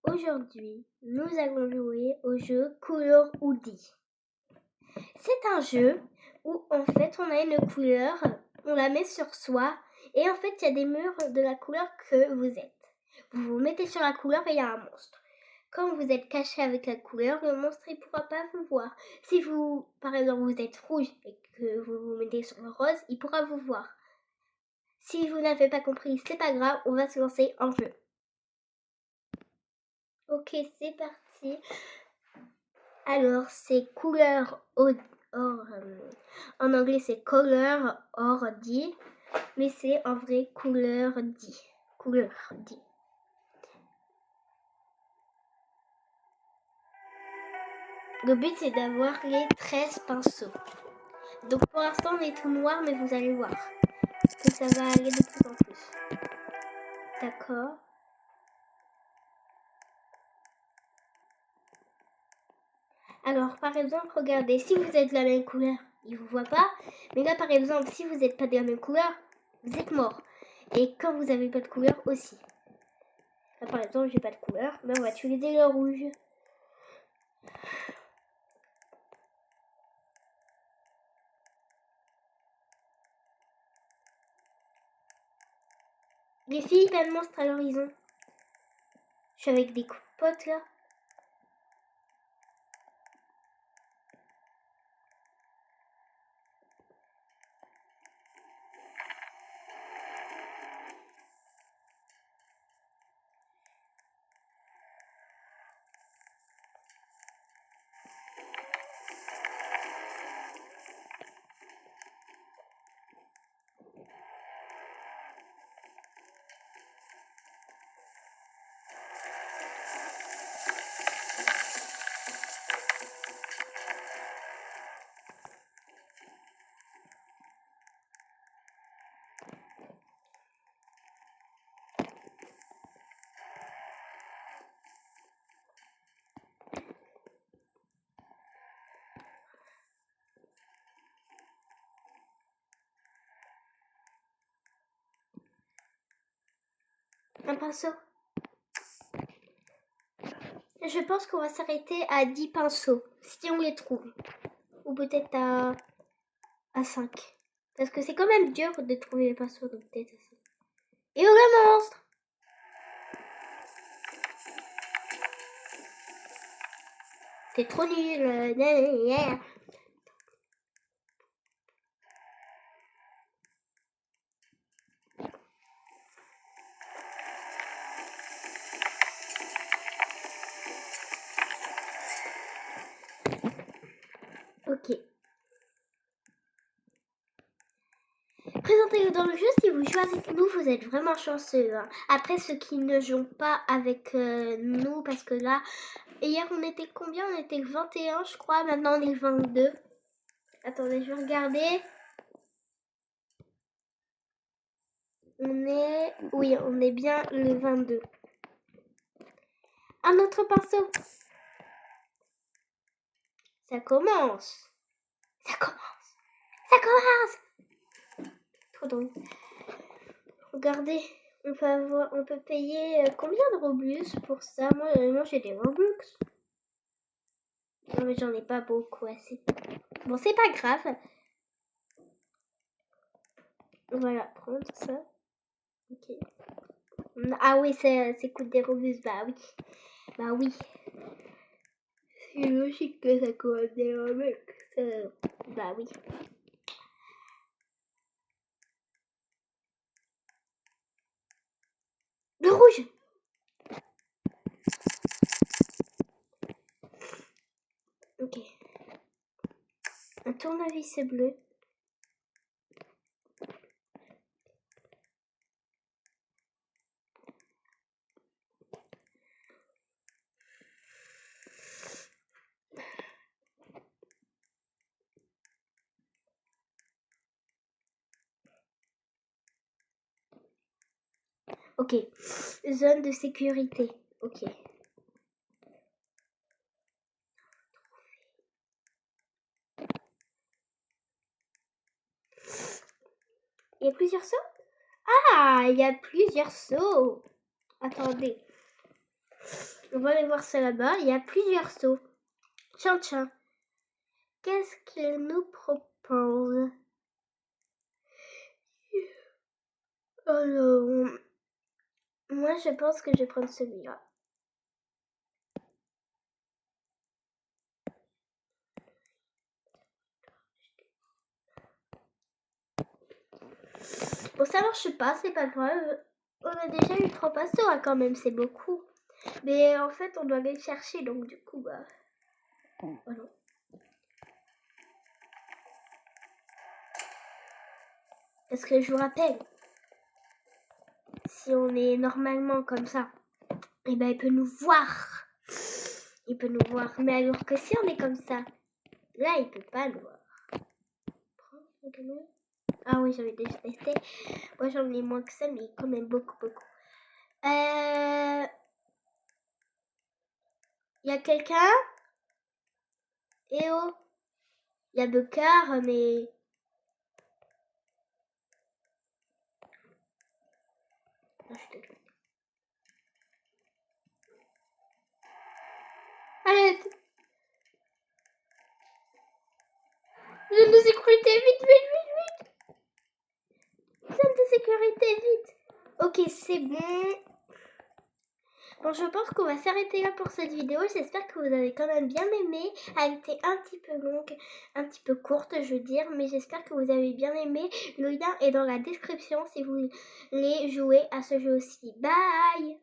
Aujourd'hui, nous allons jouer au jeu Couleur Oudi. C'est un jeu où en fait on a une couleur, on la met sur soi et en fait il y a des murs de la couleur que vous êtes. Vous vous mettez sur la couleur et il y a un monstre. Quand vous êtes caché avec la couleur, le monstre il ne pourra pas vous voir. Si vous, par exemple, vous êtes rouge et que vous vous mettez sur le rose, il pourra vous voir. Si vous n'avez pas compris, c'est pas grave, on va se lancer en jeu. Ok, c'est parti. Alors, c'est couleur en anglais c'est color or dit, mais c'est en vrai couleur dit. Couleur dit. Le but c'est d'avoir les 13 pinceaux. Donc pour l'instant on est tout noir, mais vous allez voir que ça va aller de plus en plus. D'accord. Alors par exemple, regardez, si vous êtes de la même couleur, il ne vous voit pas. Mais là par exemple, si vous n'êtes pas de la même couleur, vous êtes mort. Et quand vous n'avez pas de couleur aussi. Là par exemple, j'ai pas de couleur, mais on va utiliser le rouge. Les filles, il y a le monstre à l'horizon. Je suis avec des potes là. Un pinceau. Je pense qu'on va s'arrêter à 10 pinceaux, si on les trouve. Ou peut-être à 5. Parce que c'est quand même dur de trouver les pinceaux, donc peut-être à 5. Et le monstre! T'es trop nul. Ok. Présentez-le dans le jeu, si vous jouez avec nous, vous êtes vraiment chanceux. Hein. Après, ceux qui ne jouent pas avec nous, parce que là, hier on était combien? On était 21 je crois, maintenant on est 22. Attendez, je vais regarder. Oui, on est bien le 22. Un autre pinceau. Ça commence. Ça commence. Ça commence. Trop drôle. Regardez, on peut payer combien de Robux pour ça? Moi j'ai des Robux. Non mais j'en ai pas beaucoup assez. Bon, c'est pas grave. Voilà, prendre ça. Ok. Ah oui, c'est coûte des Robux. Bah oui. Bah oui. C'est logique que ça coûte des Robux. Bah oui. Le rouge. Ok. Un tournevis bleu. Ok. Zone de sécurité. Ok. Il y a plusieurs sauts? Ah, il y a plusieurs sauts. Attendez. On va aller voir ça là-bas. Il y a plusieurs seaux. Tiens, tiens. Qu'est-ce qu'il nous propose? Alors, moi, je pense que je vais prendre celui-là. Bon, ça marche pas, c'est pas grave. On a déjà eu 3 pastos quand même, c'est beaucoup. Mais en fait, on doit aller le chercher, donc du coup, bah... Voilà. Parce que je vous rappelle, si on est normalement comme ça, et ben il peut nous voir. Il peut nous voir. Mais alors que si on est comme ça, là, il peut pas nous voir. Ah oui, j'avais déjà testé. Moi, j'en ai moins que ça, mais quand même beaucoup, beaucoup. Il y a quelqu'un? Eh oh! Il y a deux quarts, mais... Arrête! Zone de sécurité, vite, vite, vite, vite! Zone de sécurité, vite! Ok, c'est bon. Bon, je pense qu'on va s'arrêter là pour cette vidéo. J'espère que vous avez quand même bien aimé. Elle a été un petit peu longue, un petit peu courte, je veux dire. Mais j'espère que vous avez bien aimé. Le lien est dans la description si vous voulez jouer à ce jeu aussi. Bye!